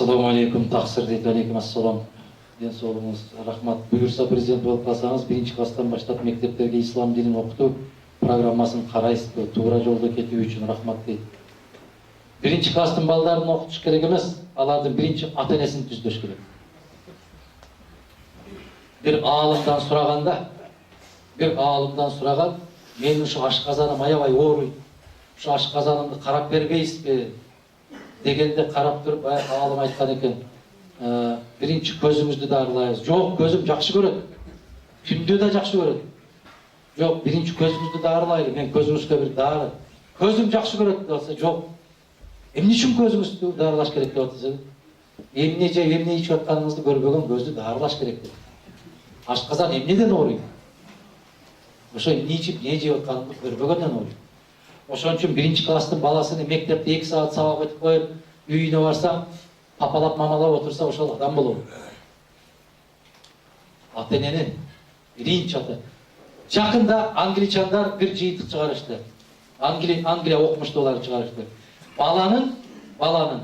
Assalamu alaikum, тақсыр дейді, алейкум ассалам. Ден соғыңыз, рахмат. Бұйырса президент болып қалсаңыз, 1-ші класстан баштап мектептерге ислам динін оқыту программасын қарайсыз, тура жолда кету үшін рахмат дейді. 1-ші класстың балдарын оқытыш керек емес, алардың бірінші ата-енесін түзетіш керек. Bir ғалымдан сұраған, менің şu ашқазаным аябай ауырайды. Şu ашқазанымды қарап бербейсіз бе? Дегенде қарап тұрып, ғалым айтқан екен, бірінші көзіңізді дарылайыз. Жоқ, көзім жақсы көреді. Күнде де жақсы көреді. Жоқ, бірінші көзіңізді дарылайды. Мен көзіңізге бір дары. Көзім жақсы көреді болса, жоқ. Емне үшін көзіңізді дарылаш керек деп отырсыз? Емне же, емне ішіп жатқаныңызды көрбеген көзді дарылаш керек деп. Ашқазан емнеден ауырайды? Ошо эмне ичип, не жеп жатқаныңды көрбөгөндөн ауырайды. Ошон үчүн 1-ші класстын баласын мектепте 2 саат сабак өтүп коюп, үйүнө барсаң, папалап, мамалап отурса, ошол адам болобу. Ата-эненин биринчи ата. Жакында англичандар бир жыйынтык чыгарышты. Англия окумуштуулары чыгарышты. Баланын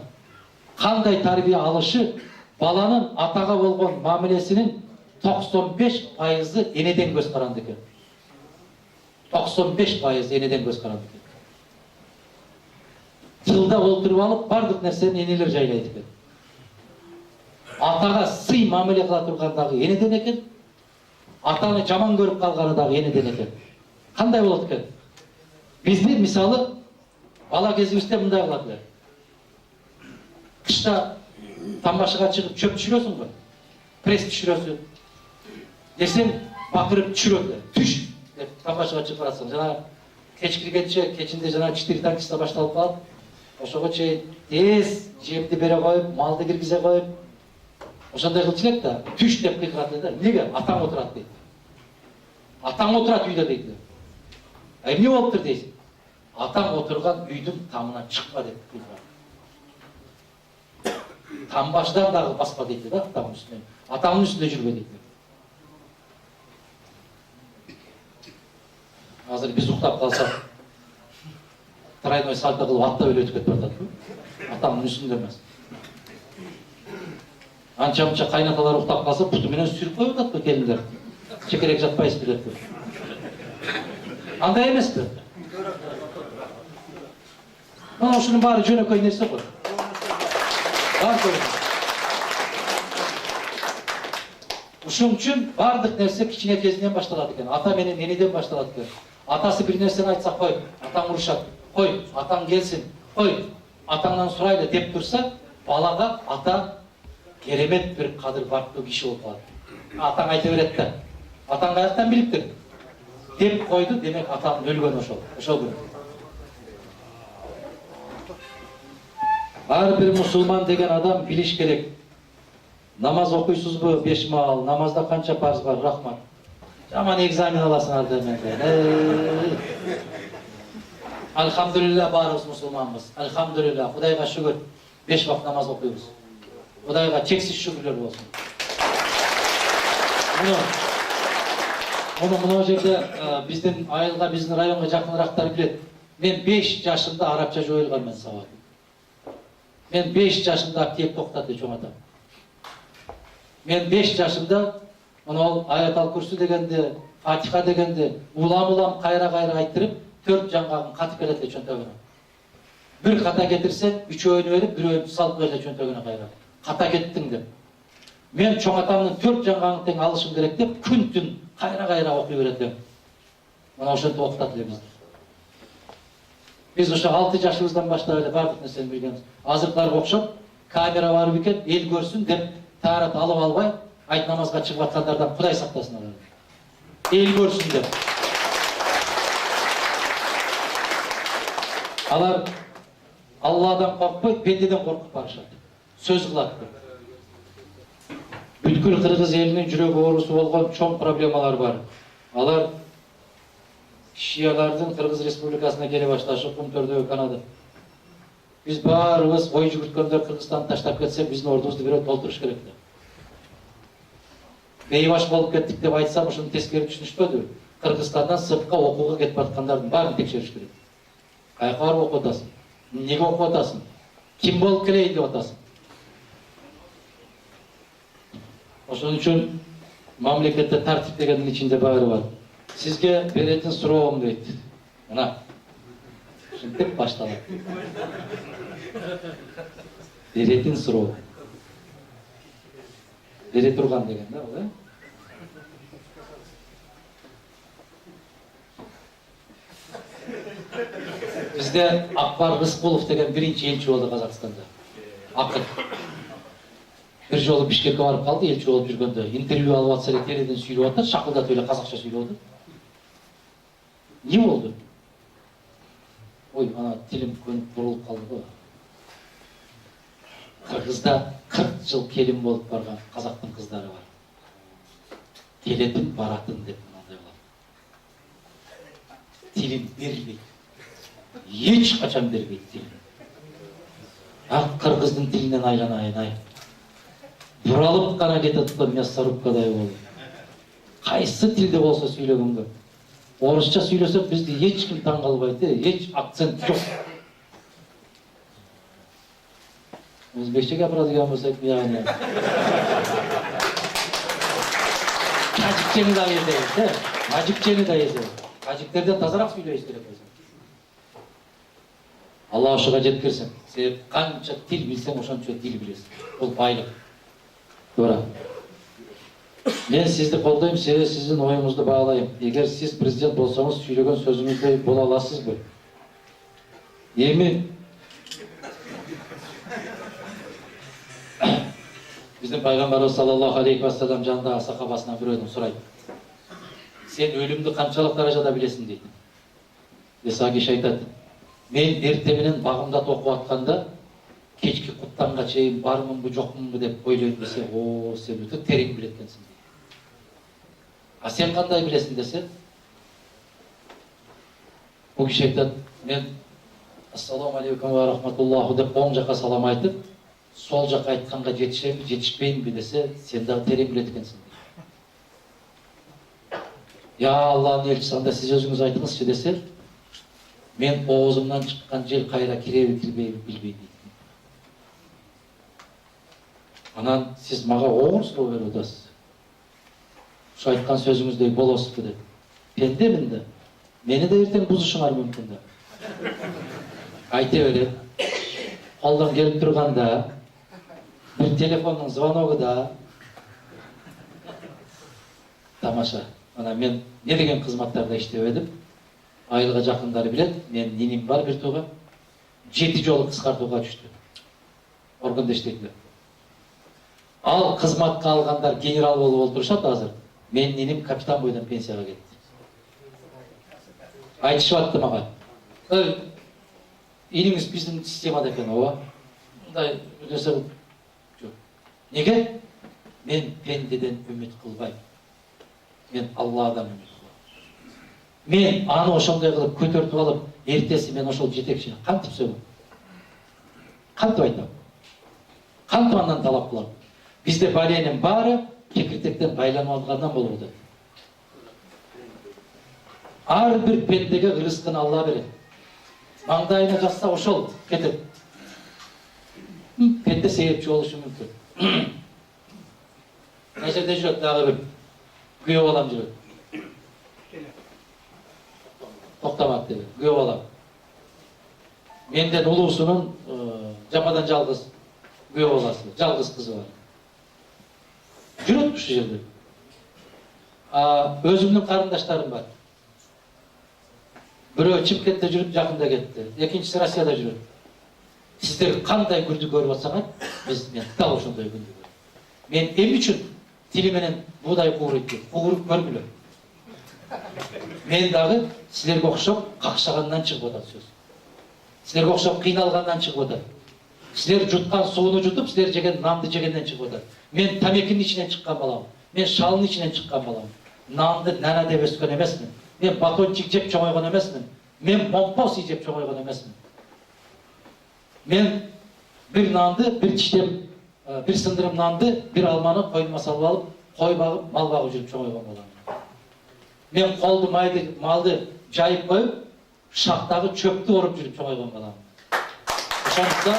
кандай тарбия алышы, баланын атага болгон мамилесинин 95% энеден көз каранды экен. 95% энеден көз каранды экен. Тылда олтуруп алып, бардык нерсени энелер жайлайт экен. Атага сый мамиле кыла турган дагы энеден экен. Атаны жаман көрүп калганы дагы энеден экен. Кандай болот экен? Бизде мисалы бала кезибизде мындай кылат эле. Кышта тамашага чыгып чөп түшүрөсүң го. Пресс түшүрөсүң. Десең бакырып түшүрөт. Түш деп тамашага чыгып барасың. Жана кеч киргенче, кечинде жана 4 танкиста башталып калат. Ошого чейин тез жемди бере коюп, малды киргизе коюп, ошондой кылчу элек да, түш деп кыйкырат эле да. Неге? Атаң отурат дейт. Атаң отурат үйдө дейт. Эмне болуптур дейсиң? Атаң отурган үйдүн тамына чыкпа деп кыйкырат. Там башдан дагы баспа дейт да, атаңдын үстүнө. Атаңдын үстүндө жүрбө дейт. Азыр биз уктап калсак, тройной сальто кылып аттап эле өтүп кетип атат. Атамдын үстүндө эмес. Анча-мынча кайнаталар уктап калса, путу менен сүрүп коюп атат келиндер. Чекерек жатпайсыз деп. Андай эмеспи? Мына ушунун баары жөнөкөй нерсе го. Ушун үчүн бардык нерсе кичине кезинен башталат экен. Ата менен энеден башталат экен. Атасы бир нерсени айтса, кой, атаң урушат. Кой, атаң келсин. Кой, атаңдан сурайлы деп турса, балага ата керемет бир кадыр бартуу киши болуп калат. Атаң айта берет да. Атаң каяктан билиптир? Деп койду, демек атаң өлгөн ошол күнү. Ар бир мусулман деген адам билиш керек. Намаз окуйсузбу 5 маал, намазда канча парыз бар? Рахмат. Жаман экзамен аласыңар деменде. Алхамдулилла, баарыбыз мусулманбыз. Алхамдулилла, Кудайга шүгүр. 5 вакыт намаз окуйбуз. Кудайга чексиз шүгүрлөр болсун. Муну жерде биздин айылга, биздин районго жакыныраактар билет. Мен 5 жашымда арабча жоюлган мен сабак. Мен 5 жашымда аптек токтатты чоң атам. Мен 5 жашымда мына аят курсу дегенде, Фатиха дегенде улам кайра айтырып, 4 жаңгагын катып келет чөнтөгүнө. Бир ката кетирсең, 3-өөнү берип, 1-өөнү салып берет чөнтөгүнө кайра. Ката кеттиң деп. Мен чоң атамдын 4 жаңгагын тең алышым керек деп, күн-түн кайра окуй беретем. Мына ошентип окутат эле бизди. Биз ошо 6 жашыбыздан баштап эле бардык нерсени билгенбиз. Азыркыларга окшоп, камера барып экен, эл көрсүн деп таарат алып албай, айт намазга чыгып аткандардан Кудай сактасын алар. Эл көрсүн деп. Алар Алладан коркпойт, пендеден коркуп барышат. Сөз кылат. Бүткүл кыргыз элинин жүрөгү оорусу болгон чоң проблемалар бар. Алар шиялардын Кыргыз Республикасына келе башташы, Кумтөрдөгү Канада. Биз баарыбыз ой жүгүрткөндөр Кыргызстанды таштап кетсе, биздин ордубузду бирөө толтуруш керек. Бейбаш болуп кеттик деп айтсам, ошону тескери түшүнүшпөдү. Кыргызстандан сыртка окууга кетип аткандардын баарын текшериш керек. Каяка барып окуп атасың? Неге окуп атасың? Ким болуп келейин деп атасың? Ошон үчүн мамлекетте тартип дегендин ичинде баары бар. Сизге беретін суроом дейт. Мына. Ушинтип башталат. Беретін суроо. Бере турган деген да, бул, Бизде Акбар Рыскулов деген биринчи элчи болду Казакстанда. Акын. Bir жолу Бишкекке барып калды, элчи болуп жүргөндө. Интервью алып атса эле теледен сүйлөп атат, шакылдатып эле казакча сүйлөдү. Не болду? Ой, ана тилим көнүп бурулуп калды го. Кыргызда 40 жыл келин болуп барган казактын кыздары бар. Келетин баратын деп мындай болот. Тилин бербейт. Эч качан бербейт тилин. Ак кыргыздын тилинен айланайын. Буралып гана кетет да мясорубкадай болду. Кайсы тилде болсо сүйлөгөнгө. Орусча сүйлөсөк бизди эч ким таң калбайт, эч акцент жок. Өзбекче гапырадыган болсок, яғни тажикчени да эзебиз, мажикчени да эзебиз. Тажиктерден тазараак сүйлөйбүз керек болсо. Алла ошого жеткирсин. Себеп канча тил билсең, ошончо тил билесиң. Бул байлык. Туура. Мен сизди колдойм, себеби сиздин оюңузду баалайм. Эгер сиз президент болсоңуз, сүйлөгөн сөзүңүздөй боло аласызбы? Эми биздин пайгамбарыбыз саллаллаху алейхи вассалам жанындагы сахабасынан бирөөдөн сурайт. Сен өлүмдү канчалык даражада билесиң дейт. Иса киши айтат: мен эрте менен багымдат окуп атканда кечки куптанга чейин бармынбы жокмунбу деп ойлойм десе, о, сен өтө терең билет экенсиң дейт. А сен кандай билесиң десе, бул киши айтат: мен ассаламу алейкум ва рахматуллаху деп оң жака салам айтып, сол жака айтканга жетишемби, жетишпеймби десе, сен дагы терең билет экенсиң дейт. Я Аллахтын элчиси, анда сиз өзүңүз айтыңызчы десе, мен оозумдан чыккан жел кайра киреби кирбейби билбейм дейт. Анан сиз мага оор суроо берип атасыз. Ушу айткан сөзүңүздөй болосузбу деп. Пендемин да. Мени да эртең бузушуңар мүмкүн да. Айта берет. Колдон келип турганда, бир телефондун звоногу да. Тамаша. Ана мен не деген кызматтарда иштеп едим. Айылга жакындары билет. Мен ниним бар бир тууга. 7 жолу кыскартууга түштү. Органда иштейтиндер. Ал кызматка алгандар генерал болуп олтурушат азыр. Мен ниним капитан бойдон пенсияга кетти. Айтышып атты мага. Иниңиз биздин системада экен, ооба. Мындай нерсе жок. Неге? Мен пендеден үмүт кылбайм. Мен Алладан үмүт кылам. Мен аны ошондой кылып көтөртүп алып, эртеси мен ошол жетекчини кантип сөйгөм? Кантип айтам? Кантип андан талап кылам? Бизде баленин баары кекиртектен байланып алгандан болуп атат. Ар бир пендеге рызкын Алла берет. Маңдайына жазса ошол кетет. Пенде себепчи болушу мүмкүн. Мына жерде жүрөт дагы бир күйөө балам жүрөт. Токтамак деп, күйөө балам. Менден улуусунун жападан жалгыз күйөө баласы, жалгыз кызы бар. Жүрөт ушу жерде. Өзүмдүн карындаштарым бар. Бирөө Чимкентте жүрүп жакында кетти. Экинчиси Россияда жүрөт. Сиздер кандай күндү көрүп атсаңар, мен дал ошондой күндү көрдүм. Мен эмне үчүн тили менен буудай кууруп көргүлө. Мен дагы силерге окшоп какшагандан чыгып атат сөз. Силерге окшоп кыйналгандан чыгып атат. Силер жуткан сууну жутуп, силер жеген нанды жегенден чыгып атат. Мен тамекинин ичинен чыккан балам. Мен шалдын ичинен чыккан балам. Нанды нана деп өскөн эмесмин. Мен батончик жеп чоңойгон эмесмин. Мен момпоси жеп чоңойгон эмесмин. Мен бир нанды, бир чиштем, бир сындырым нанды, бир алманы койнума салып алып, кой багып, мал багып жүрүп чоңойгон балам. Мен колду малды жайып коюп, шактагы чөптү оруп жүрүп чоңойгон балам. Ошондуктан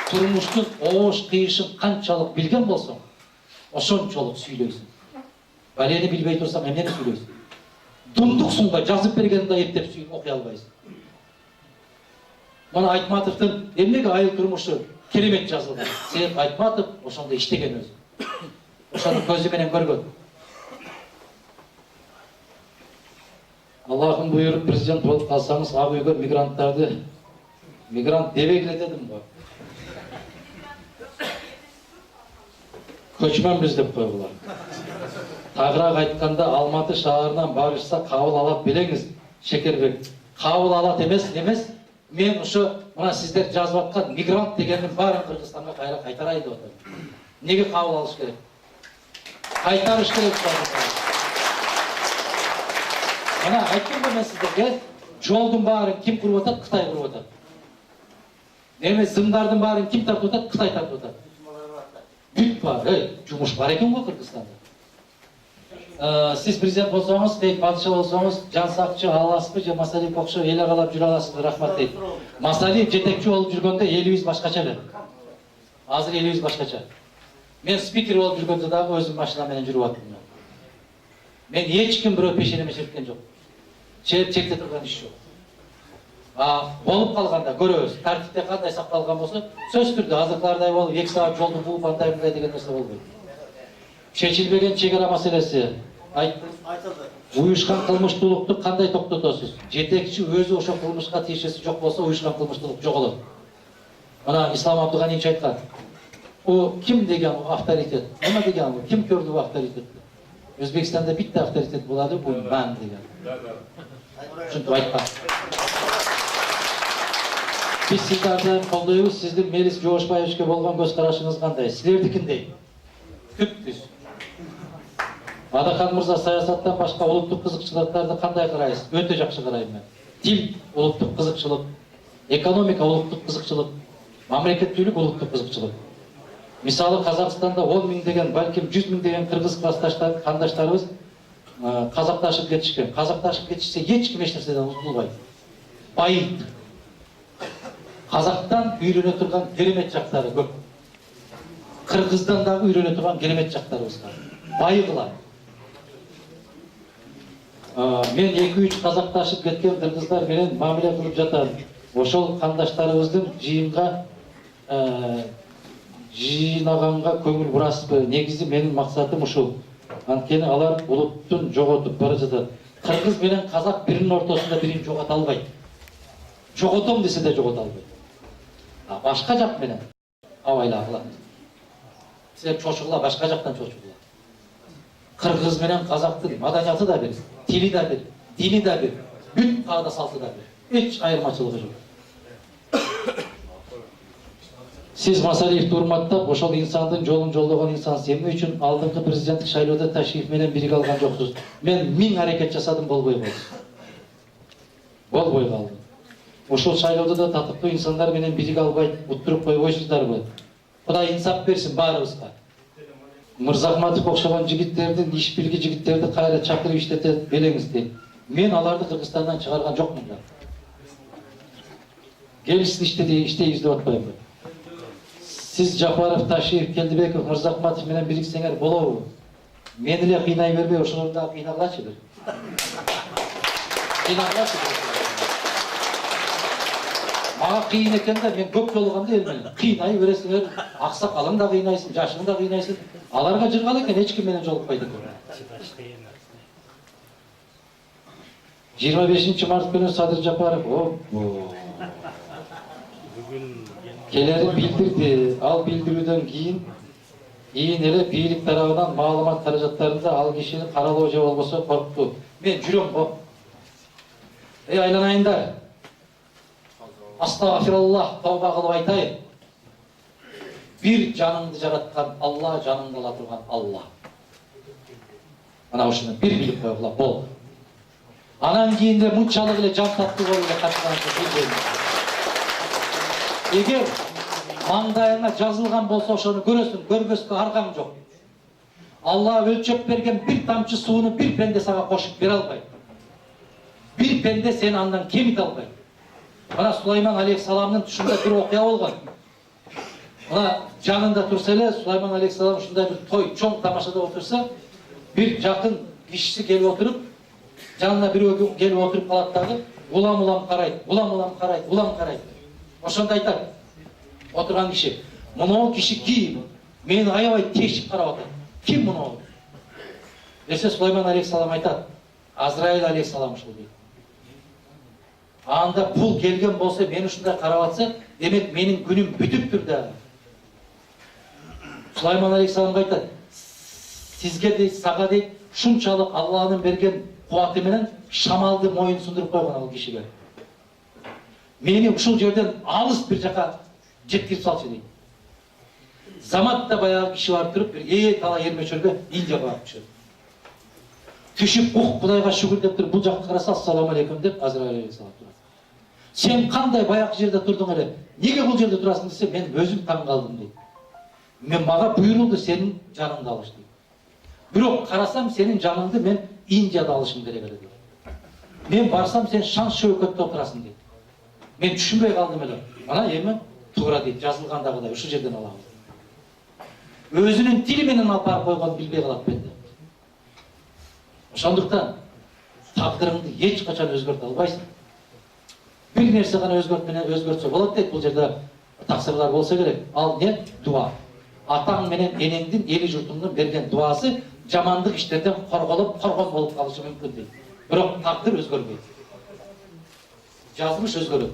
Turmuşтун ош кыйышын канчалык билген болсоң, ошончолук сүйлөйсүң. Балени билбей турсаң, эмнени сүйлөйсүң? Думдуксуң да, жазып бергенди эптеп окуй албайсың. Мына Айтматовдун эмнеге айыл турмушу керемет жазылган? Себеп Айтматов ошондо иштеген өзү. Ошону көзү менен көргөн. Аллахын буйруп президент болуп калсаңыз, ак үйгө мигранттарды мигрант дебегиле дедим го. Көчмөнбүз деп койгула. Тагыраак айтканда Алматы шаарынан барышса кабыл алат билеңиз, Шекербек. Кабыл алат эмес. Мен ушу мына сиздер жазып аткан мигрант дегендин баарын Кыргызстанга кайра кайтарайын деп атам. Неге кабыл алыш керек? Кайтарыш керек. Мына айттым го мен сиздерге, жолдун баарын ким куруп атат? Кытай куруп атат. Эми зымдардын баарын ким тартып атат? Кытай тартып атат. Бүт бар, жумуш бар экен го Кыргызстанда. Сиз президент болсоңуз, дейт, падыша болсоңуз, жан сакчы аласызбы же Масалиев окшо эл аралап жүрө аласызбы? Рахмат дейт. Масалиев жетекчи болуп жүргөндө элибиз башкача эле. Азыр элибиз башкача. Мен спикер болуп жүргөндө дагы өзүм машина менен жүрүп аттым. Мен эч ким бирөө пешенеме черткен жок. Черте турган иш жок. Болуп калганда көрөбүз. Тартипте кандай сакталган болсо, сөз түрдө азыркылардай болуп 2 саат жолду бууп антаймындай деген нерсе болбойт. Чечилбеген чегара маселеси айтылды. Уюшкан кылмыштуулукту кандай токтотосуз? Жетекчи өзү ошо кылмышка тиешеси жок болсо, уюшкан кылмыштуулук жоголот. Мына Ислам Абдыганиевич айткан. О ким деген авторитет? Эме деген ким көрдү бу авторитетти? Өзбекстанда битте авторитет болду, бул мен деген. Ушинтип айткан. Биз сиздерди колдойбуз, сиздин Мелис Жоошбаевичке болгон көз карашыңыз кандай? Силердикиндей. Түптүз. Адахан мырза, саясаттан башка улуттук кызыкчылыктарды кандай карайсыз? Өтө жакшы карайм мен. Тил улуттук кызыкчылык, экономика улуттук кызыкчылык, мамлекеттүүлүк улуттук кызыкчылык. Мисалы Казакстанда 10 миң деген, балким 100 миң деген кыргыз кандаштарыбыз казакташып кетишкен. Казакташып кетишсе эч ким эч нерседен утулбайт. Байыйт. Казактан үйрөнө турган керемет жактары көп. Кыргыздан дагы үйрөнө турган керемет жактарыбыз бар. Байыгыла. Мен 2-3 казакташып кеткен кыргыздар менен мамиле кылып жатам. Ошол кандаштарыбыздын жыйынга жыйнаганга көңүл бурасызбы? Негизи менин максатым ушул. Анткени алар улуттун жоготуп бара жатат. Кыргыз менен казак биринин ортосунда бирин жогото албайт. Жоготом десе да жогото албайт. Башка жак менен абайлагыла. Силер чочугула, башка жактан чочугула. Кыргыз менен казактын маданияты да бир, тили да бир, дини да бир, бүт каада салты да бир. Эч айырмачылыгы жок. Сиз Масалиевди урматтап, ошол инсандын жолун жолдогон инсансыз. Эмне үчүн алдыңкы президенттик шайлоодо Ташиев менен бирге алган жоксуз? Мен 1000 аракет жасадым, болбой калды. Болбой калды. Ошол шайлоодо да татыктуу инсандар менен бирге албай уттуруп койбойсуздарбы? Кудай инсап берсин баарыбызга. Мырзахматов окшогон жигиттердин, иш билги жигиттерди кайра чакырып иштете белеңиз дейт. Мен аларды Кыргызстандан чыгарган жокмун да. Келишсиз иштейбиз деп атпаймынбы? Сиз Жапаров, Ташиев, Келдибеков, Мырзахматов менен бириксеңер болобу? Мени эле кыйнай бербей, ошолорду дагы кыйнагылачы бир. Кыйнагылачы бир. Мага кыйын экен да, мен көп жолугам да эл менен. Кыйнай бересиңер, аксакалың да кыйнайсың, жашың да кыйнайсың. Аларга жыргал экен, эч ким менен жолукпайт экен. 25 март күнү Садыр Жапаров келерин билдирди. Ал билдирүүдөн кийин эле бийлик тарабынан маалымат каражаттарында ал кишини каралоо же болбосо коркту. Мен жүрөм го. Айланайындар. Астагфируллах, тооба кылып айтайын. Bir canыңды жараткан Алла, жаныңды ала турган Алла. Ана ушуну бир билип койгула, бол. Анан кийин де мынчалык эле жан таттуу болуп эле катышкан. Эгер маңдайыңа жазылган болсо ошону көрөсүң, көрбөскө аргаң жок. Алла өлчөп берген бир тамчы сууну бир пенде сага кошуп бере албайт. Бир пенде сени андан кемите албайт. Мына Сулайман алейхиссаламдын тушунда бир окуя болгон. Мына жанында турса эле Сулайман алейхисалам ушундай бир той чоң тамашада отурса, бир жакын кишиси келип отуруп, жанына бирөө келип отуруп калат дагы, улам карайт, улам карайт. Ошондо айтат отурган киши, мынау киши ким? Мени аябай тешип карап атат. Ким мынау? Десе Сулайман алейхисалам айтат, Азраил алейхисалам ушул дейт. Анда бул келген болсо, мени ушундай карап атса, демек менин күнүм бүтүптүр да. Сулайман алейхисалам айтат, сизге дейт, сага дейт, шунчалык Аллахтын берген кубаты менен шамалды моюн сундуруп койгон ал кишиге. Мени ушул жерден алыс бир жака жеткирип салчу дейт. Заматта баягы киши барып туруп, бир тала ермечөргө Индияга барып түшөт. Түшүп, Кудайга шүгүр деп туруп, бул жакка караса, ассаламу алейкум деп Азраил алейхисалам турат. Сен кандай баягы жерде турдуң эле? Неге бул жерде турасың десе, мен өзүм таң калдым дейт. Мен мага буйрулду сенин жаныңды алыш дейт. Бирок карасам сенин жаныңды мен Индияда алышым керек эле дейт. Мен барсам сен шан шөкөттө отурасың дейт. Мен түшүнбөй калдым эле. Мына эми туура дейт, жазылгандагыдай ушул жерден алабыз. Өзүнүн тили менен алып барып койгонун билбей калат бенде. Ошондуктан тагдырыңды эч качан өзгөртө албайсың. Бир нерсе гана өзгөртсө болот дейт, бул жерде таксырлар болсо керек. Ал не? Дуа. Атаң менен энеңдин, эли журтуңдун берген дуасы жамандык иштерден коргон болуп калышы мүмкүн дейт. Бирок тагдыр өзгөрбөйт. Жазмыш өзгөрөт.